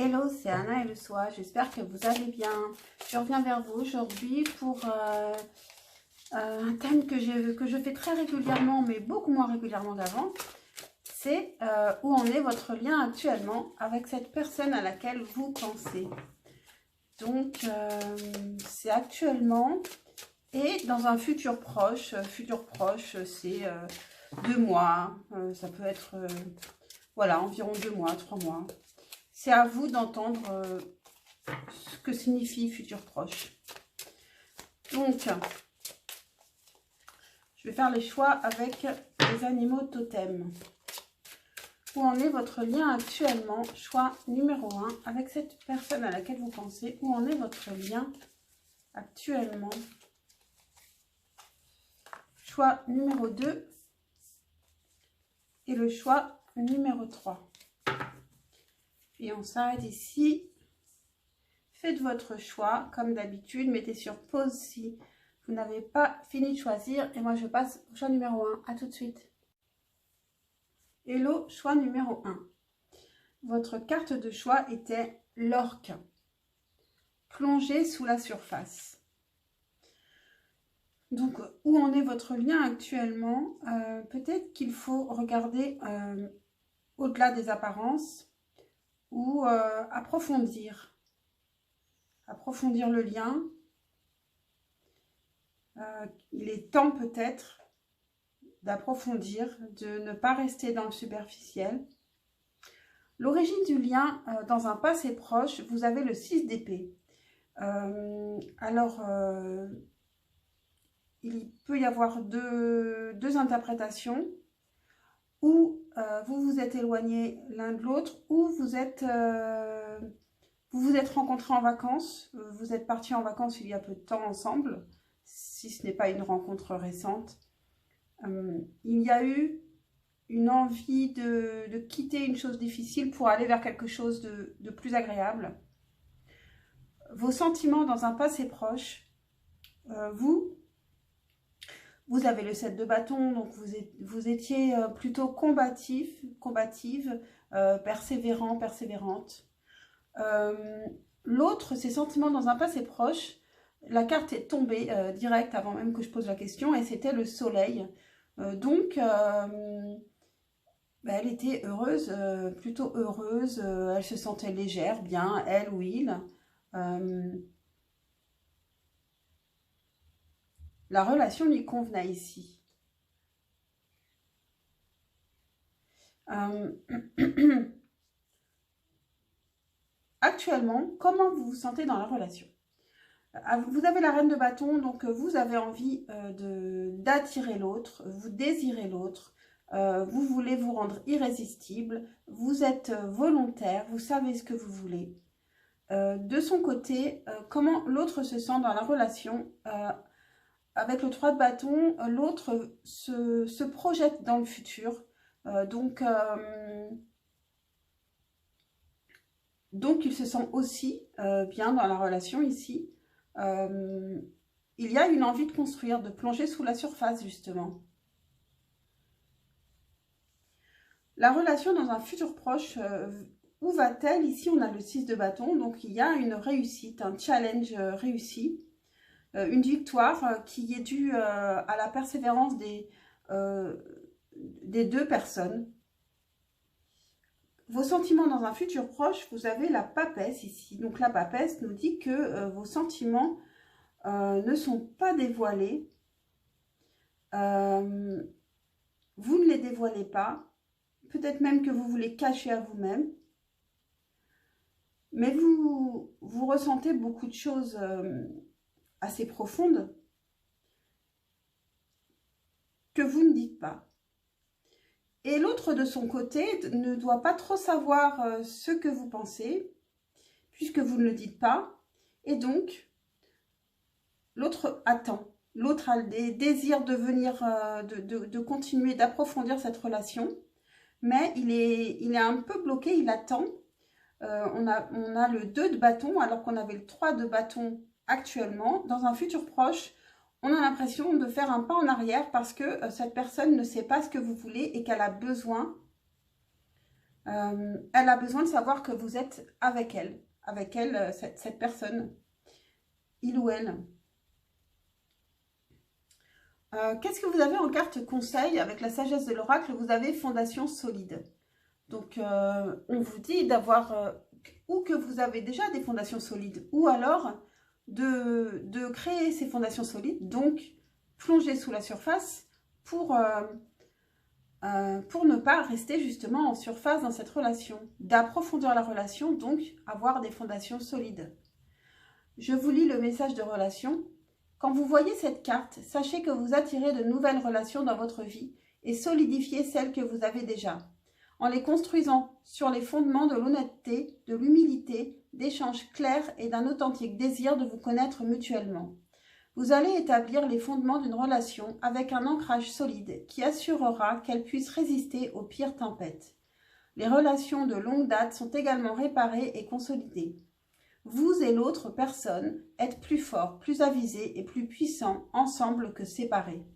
Hello, c'est Anna et le Soi, j'espère que vous allez bien. Je reviens vers vous aujourd'hui pour un thème que je fais très régulièrement, mais beaucoup moins régulièrement qu'avant. C'est où en est votre lien actuellement avec cette personne à laquelle vous pensez. Donc, c'est actuellement et dans un futur proche. Futur proche, c'est 2 mois, ça peut être voilà, environ 2 mois, 3 mois. C'est à vous d'entendre ce que signifie futur proche. Donc, je vais faire les choix avec les animaux totems. Où en est votre lien actuellement? Choix numéro 1 avec cette personne à laquelle vous pensez. Où en est votre lien actuellement? Choix numéro 2 et le choix numéro 3. Et on s'arrête ici. Faites votre choix comme d'habitude. Mettez sur pause si vous n'avez pas fini de choisir. Et moi, je passe au choix numéro 1. À tout de suite. Hello, choix numéro 1. Votre carte de choix était l'orque. Plongez sous la surface. Donc, où en est votre lien actuellement? Peut-être qu'il faut regarder au-delà des apparences ou approfondir le lien. Il est temps peut-être d'approfondir, de ne pas rester dans le superficiel. L'origine du lien, dans un passé proche, vous avez le 6 d'épée. Il peut y avoir deux interprétations, ou vous vous êtes éloignés l'un de l'autre, ou vous vous êtes rencontrés en vacances, vous êtes partis en vacances il y a peu de temps ensemble, si ce n'est pas une rencontre récente. Il y a eu une envie de quitter une chose difficile pour aller vers quelque chose de plus agréable. Vos sentiments dans un passé proche, vous avez le 7 de bâton, donc vous étiez plutôt combative, persévérant, persévérante. L'autre, ses sentiments dans un passé proche, la carte est tombée direct avant même que je pose la question, et c'était le soleil. Elle était heureuse, plutôt heureuse, elle se sentait légère, bien, elle ou il. La relation lui convenait ici. Actuellement, comment vous vous sentez dans la relation? Vous avez la reine de bâton, donc vous avez envie d'attirer l'autre, vous désirez l'autre, vous voulez vous rendre irrésistible, vous êtes volontaire, vous savez ce que vous voulez. De son côté, comment l'autre se sent dans la relation? Avec le 3 de bâton, l'autre se projette dans le futur, donc il se sent aussi bien dans la relation ici. Il y a une envie de construire, de plonger sous la surface justement. La relation dans un futur proche, où va-t-elle? Ici on a le 6 de bâton, donc il y a une réussite, un challenge réussi, une victoire qui est due à la persévérance des 2 personnes. Vos sentiments dans un futur proche, vous avez la papesse ici. Donc la papesse nous dit que vos sentiments ne sont pas dévoilés. Vous ne les dévoilez pas. Peut-être même que vous vous les cachez à vous-même. Mais vous ressentez beaucoup de choses assez profondes que vous ne dites pas. Et l'autre, de son côté, ne doit pas trop savoir ce que vous pensez, puisque vous ne le dites pas. Et donc, l'autre attend. L'autre a des désirs de venir, de continuer, d'approfondir cette relation. Mais il est un peu bloqué, il attend. On a le 2 de bâton, alors qu'on avait le 3 de bâton actuellement. Dans un futur proche, on a l'impression de faire un pas en arrière parce que cette personne ne sait pas ce que vous voulez et qu'elle a besoin Elle a besoin de savoir que vous êtes avec elle, cette personne, il ou elle. Qu'est-ce que vous avez en carte conseil avec la sagesse de l'oracle? Vous avez fondation solide. Donc, on vous dit d'avoir, ou que vous avez déjà des fondations solides, ou alors de créer ces fondations solides, donc plonger sous la surface pour ne pas rester justement en surface dans cette relation, d'approfondir la relation, donc avoir des fondations solides. Je vous lis le message de relation. Quand vous voyez cette carte, sachez que vous attirez de nouvelles relations dans votre vie et solidifiez celles que vous avez déjà, en les construisant sur les fondements de l'honnêteté, de l'humilité, d'échanges clairs et d'un authentique désir de vous connaître mutuellement. Vous allez établir les fondements d'une relation avec un ancrage solide qui assurera qu'elle puisse résister aux pires tempêtes. Les relations de longue date sont également réparées et consolidées. Vous et l'autre personne êtes plus forts, plus avisés et plus puissants ensemble que séparés.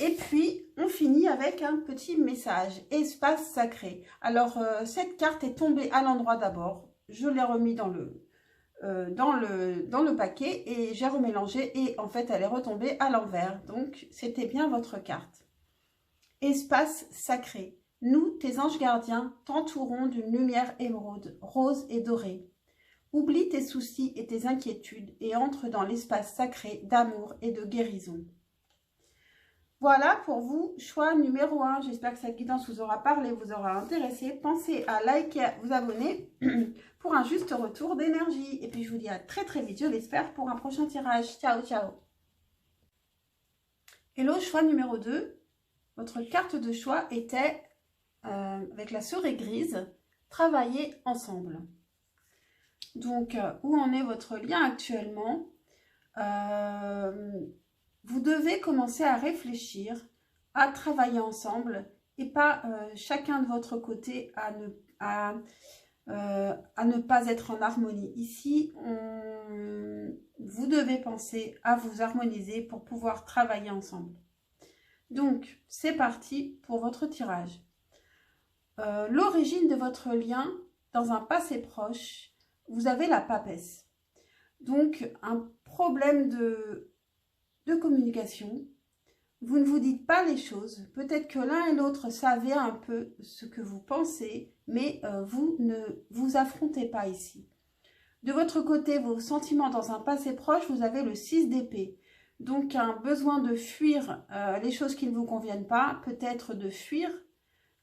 Et puis, on finit avec un petit message, espace sacré. Alors, cette carte est tombée à l'endroit d'abord. Je l'ai remis dans le paquet et j'ai remélangé et en fait, elle est retombée à l'envers. Donc, c'était bien votre carte. Espace sacré. Nous, tes anges gardiens, t'entourons d'une lumière émeraude, rose et dorée. Oublie tes soucis et tes inquiétudes et entre dans l'espace sacré d'amour et de guérison. Voilà pour vous, choix numéro 1. J'espère que cette guidance vous aura parlé, vous aura intéressé. Pensez à liker, à vous abonner pour un juste retour d'énergie. Et puis je vous dis à très très vite, je l'espère, pour un prochain tirage. Ciao, ciao. Hello, choix numéro 2. Votre carte de choix était... avec la souris grise, travailler ensemble. Donc, où en est votre lien actuellement? Vous devez commencer à réfléchir, à travailler ensemble et pas chacun de votre côté à ne pas être en harmonie. Ici, vous devez penser à vous harmoniser pour pouvoir travailler ensemble. Donc, c'est parti pour votre tirage. L'origine de votre lien dans un passé proche, vous avez la papesse. Donc, un problème de communication. Vous ne vous dites pas les choses. Peut-être que l'un et l'autre savaient un peu ce que vous pensez, mais vous ne vous affrontez pas ici. De votre côté, vos sentiments dans un passé proche, vous avez le 6 d'épée. Donc, un besoin de fuir les choses qui ne vous conviennent pas, peut-être de fuir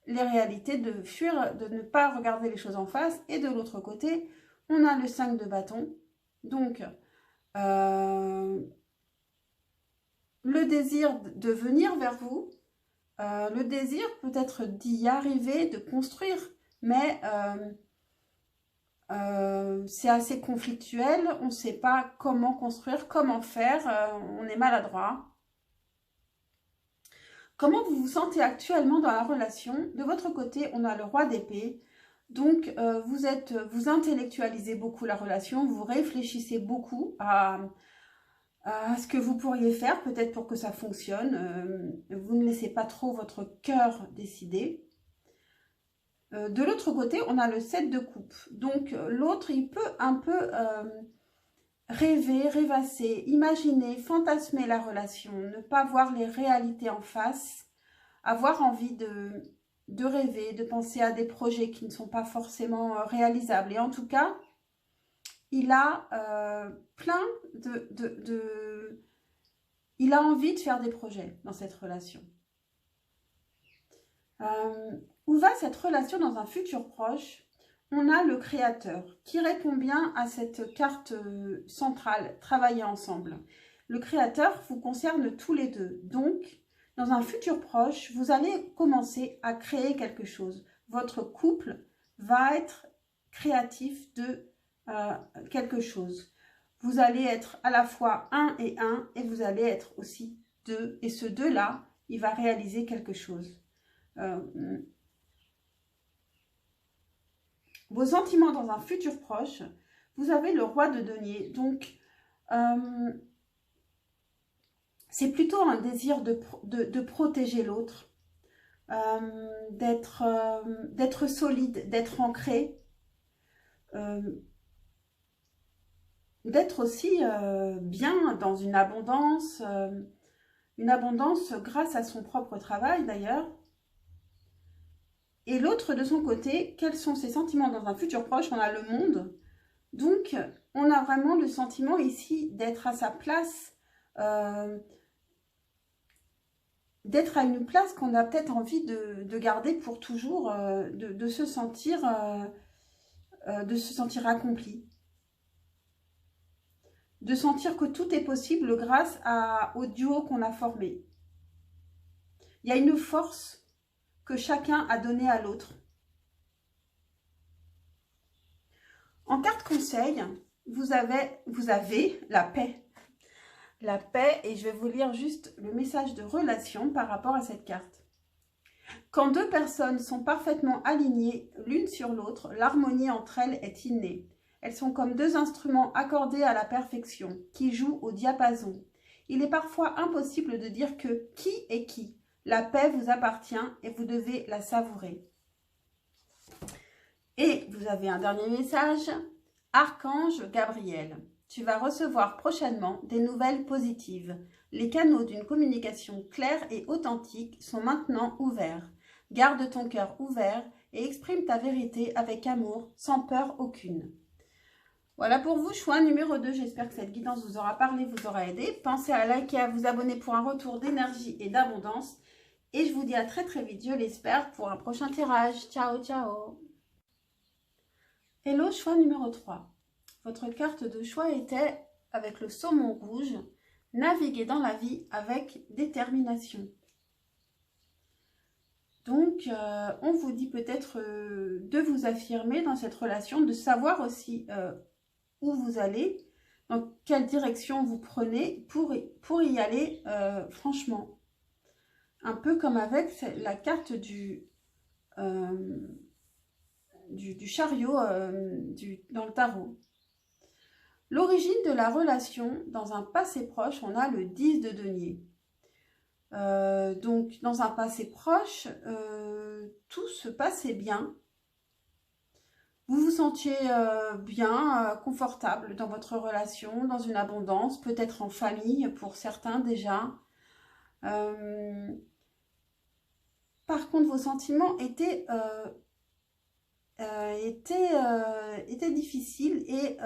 les réalités, de fuir, de ne pas regarder les choses en face. Et de l'autre côté, on a le 5 de bâton. Donc, le désir de venir vers vous, le désir peut-être d'y arriver, de construire, mais c'est assez conflictuel, on ne sait pas comment construire, comment faire, on est maladroit. Comment vous vous sentez actuellement dans la relation? De votre côté, on a le roi d'épée. Donc, vous intellectualisez beaucoup la relation, vous réfléchissez beaucoup à ce que vous pourriez faire, peut-être pour que ça fonctionne. Vous ne laissez pas trop votre cœur décider. De l'autre côté, on a le 7 de coupe. Donc, l'autre, il peut un peu rêver, rêvasser, imaginer, fantasmer la relation, ne pas voir les réalités en face, avoir envie de rêver, de penser à des projets qui ne sont pas forcément réalisables. Et en tout cas, il a plein il a envie de faire des projets dans cette relation. Où va cette relation dans un futur proche? On a le créateur qui répond bien à cette carte centrale, travailler ensemble. Le créateur vous concerne tous les deux. Donc, dans un futur proche, vous allez commencer à créer quelque chose. Votre couple va être créatif de quelque chose. Vous allez être à la fois un et vous allez être aussi deux. Et ce deux-là, il va réaliser quelque chose. Vos sentiments dans un futur proche, vous avez le roi de denier. Donc, c'est plutôt un désir de protéger l'autre. d'être solide, d'être ancré, d'être aussi bien dans une abondance grâce à son propre travail d'ailleurs. Et l'autre de son côté, quels sont ses sentiments dans un futur proche? On a le monde. Donc, on a vraiment le sentiment ici d'être à sa place, d'être à une place qu'on a peut-être envie de garder pour toujours, de se sentir accompli. De sentir que tout est possible grâce au duo qu'on a formé. Il y a une force que chacun a donnée à l'autre. En carte conseil, vous avez la paix. La paix, et je vais vous lire juste le message de relation par rapport à cette carte. Quand deux personnes sont parfaitement alignées l'une sur l'autre, l'harmonie entre elles est innée. Elles sont comme deux instruments accordés à la perfection, qui jouent au diapason. Il est parfois impossible de dire qui est qui. La paix vous appartient et vous devez la savourer. Et vous avez un dernier message. Archange Gabriel, tu vas recevoir prochainement des nouvelles positives. Les canaux d'une communication claire et authentique sont maintenant ouverts. Garde ton cœur ouvert et exprime ta vérité avec amour, sans peur aucune. Voilà pour vous, choix numéro 2. J'espère que cette guidance vous aura parlé, vous aura aidé. Pensez à liker, à vous abonner pour un retour d'énergie et d'abondance. Et je vous dis à très très vite, je l'espère, pour un prochain tirage. Ciao, ciao. Hello, choix numéro 3. Votre carte de choix était avec le saumon rouge, naviguer dans la vie avec détermination. Donc, on vous dit peut-être de vous affirmer dans cette relation, de savoir aussi où vous allez, dans quelle direction vous prenez pour y aller franchement. Un peu comme avec la carte du chariot dans le tarot. L'origine de la relation, dans un passé proche, on a le 10 de denier. Donc, dans un passé proche, tout se passait bien. Vous vous sentiez bien, confortable dans votre relation, dans une abondance, peut-être en famille pour certains déjà. Par contre, vos sentiments étaient difficiles et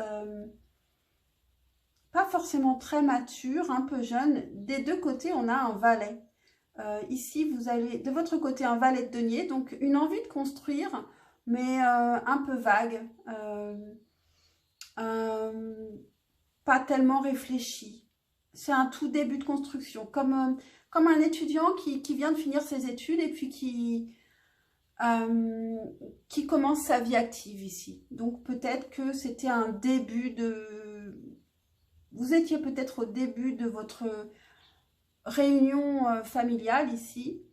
pas forcément très matures, un peu jeunes. Des deux côtés, on a un valet. Ici, vous avez de votre côté un valet de denier, donc une envie de construire, mais un peu vague, pas tellement réfléchi. C'est un tout début de construction, comme un étudiant qui vient de finir ses études et puis qui commence sa vie active ici. Donc peut-être que c'était un début de... Vous étiez peut-être au début de votre réunion familiale ici,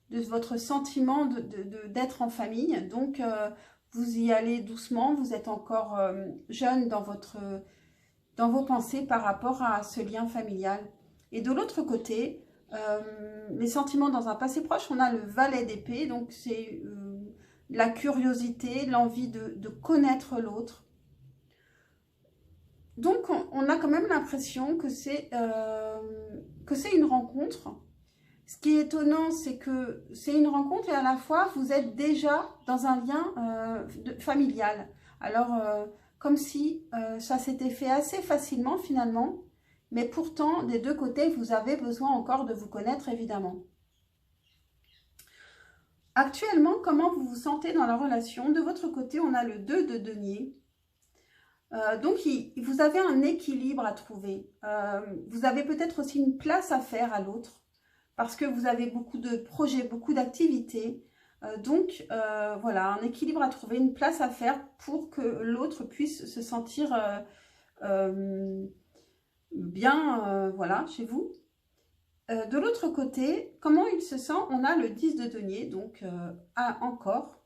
de votre sentiment d'être en famille. Donc, vous y allez doucement, vous êtes encore jeune dans vos pensées par rapport à ce lien familial. Et de l'autre côté, les sentiments dans un passé proche, on a le valet d'épée, donc c'est la curiosité, l'envie de connaître l'autre. Donc, on a quand même l'impression que c'est une rencontre. Ce qui est étonnant, c'est que c'est une rencontre et à la fois, vous êtes déjà dans un lien familial. Alors, comme si ça s'était fait assez facilement finalement, mais pourtant, des deux côtés, vous avez besoin encore de vous connaître, évidemment. Actuellement, comment vous vous sentez dans la relation? De votre côté, on a le 2 de denier. Donc, vous avez un équilibre à trouver. Vous avez peut-être aussi une place à faire à l'autre parce que vous avez beaucoup de projets, beaucoup d'activités. Donc, voilà, un équilibre à trouver, une place à faire pour que l'autre puisse se sentir bien, voilà, chez vous. De l'autre côté, comment il se sent? On a le 10 de denier, donc encore.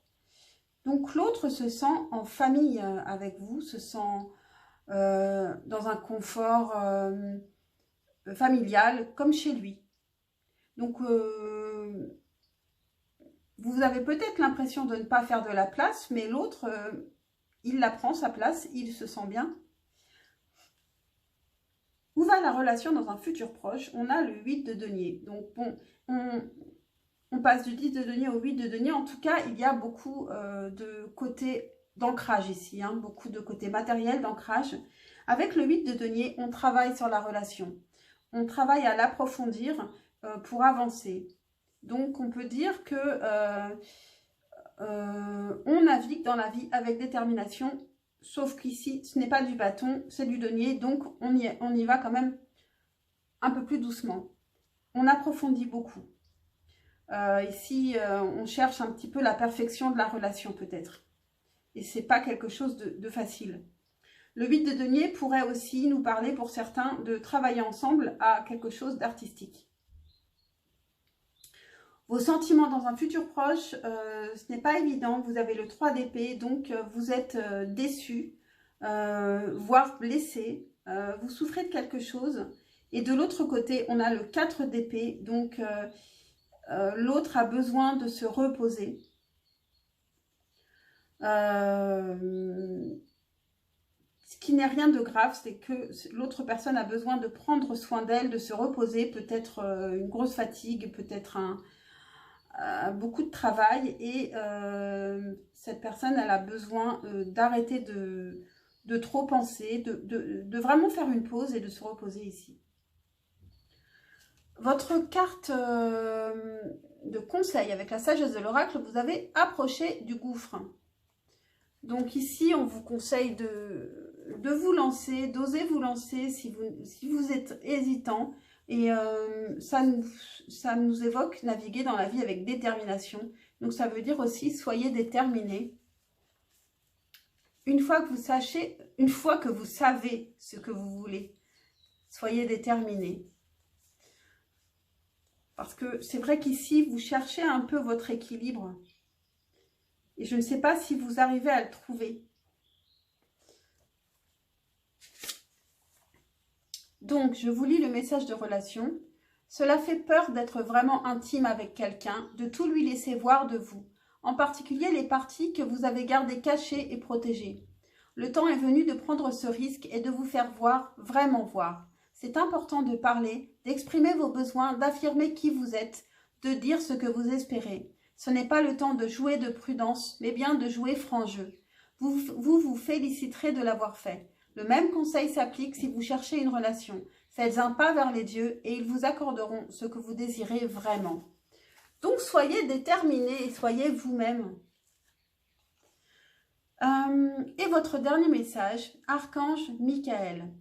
Donc, l'autre se sent en famille avec vous, se sent dans un confort familial, comme chez lui. Donc, vous avez peut-être l'impression de ne pas faire de la place, mais l'autre, il la prend sa place, il se sent bien. Où va la relation dans un futur proche? On a le 8 de denier. Donc bon, on passe du 10 de denier au 8 de denier. En tout cas, il y a beaucoup de côté d'ancrage ici, hein, beaucoup de côté matériel d'ancrage. Avec le 8 de denier, on travaille sur la relation. On travaille à l'approfondir pour avancer. Donc, on peut dire que on navigue dans la vie avec détermination. Sauf qu'ici, ce n'est pas du bâton, c'est du denier. Donc, on y va quand même un peu plus doucement. On approfondit beaucoup. Ici, on cherche un petit peu la perfection de la relation peut-être. Et ce n'est pas quelque chose de facile. Le 8 de denier pourrait aussi nous parler pour certains de travailler ensemble à quelque chose d'artistique. Vos sentiments dans un futur proche, ce n'est pas évident. Vous avez le 3 d'épée, donc vous êtes déçu, voire blessé. Vous souffrez de quelque chose. Et de l'autre côté, on a le 4 d'épée, donc l'autre a besoin de se reposer. Ce qui n'est rien de grave, c'est que l'autre personne a besoin de prendre soin d'elle, de se reposer, peut-être une grosse fatigue, peut-être beaucoup de travail. Et cette personne, elle a besoin d'arrêter de trop penser, de vraiment faire une pause et de se reposer ici. Votre carte de conseil avec la sagesse de l'oracle, vous avez approché du gouffre. Donc ici, on vous conseille de vous lancer, d'oser vous lancer si vous êtes hésitant. Et ça nous évoque naviguer dans la vie avec détermination. Donc ça veut dire aussi, soyez déterminés. Une fois que vous savez ce que vous voulez, soyez déterminés. Parce que c'est vrai qu'ici, vous cherchez un peu votre équilibre. Et je ne sais pas si vous arrivez à le trouver. Donc, je vous lis le message de relation. Cela fait peur d'être vraiment intime avec quelqu'un, de tout lui laisser voir de vous. En particulier les parties que vous avez gardées cachées et protégées. Le temps est venu de prendre ce risque et de vous faire voir, vraiment voir. C'est important de parler, d'exprimer vos besoins, d'affirmer qui vous êtes, de dire ce que vous espérez. Ce n'est pas le temps de jouer de prudence, mais bien de jouer franc jeu. Vous féliciterez de l'avoir fait. Le même conseil s'applique si vous cherchez une relation. Faites un pas vers les dieux et ils vous accorderont ce que vous désirez vraiment. Donc, soyez déterminés et soyez vous-même. Et votre dernier message, Archange Michael.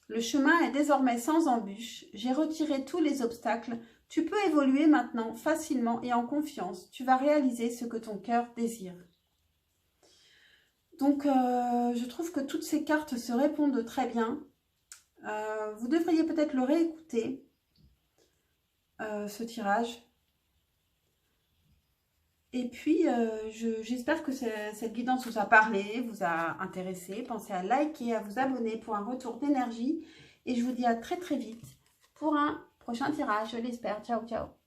Le chemin est désormais sans embûche. J'ai retiré tous les obstacles. Tu peux évoluer maintenant facilement et en confiance. Tu vas réaliser ce que ton cœur désire. Donc, je trouve que toutes ces cartes se répondent très bien. Vous devriez peut-être le réécouter, ce tirage. Et puis, j'espère que cette guidance vous a parlé, vous a intéressé. Pensez à liker et à vous abonner pour un retour d'énergie. Et je vous dis à très très vite pour un prochain tirage, je l'espère. Ciao, ciao.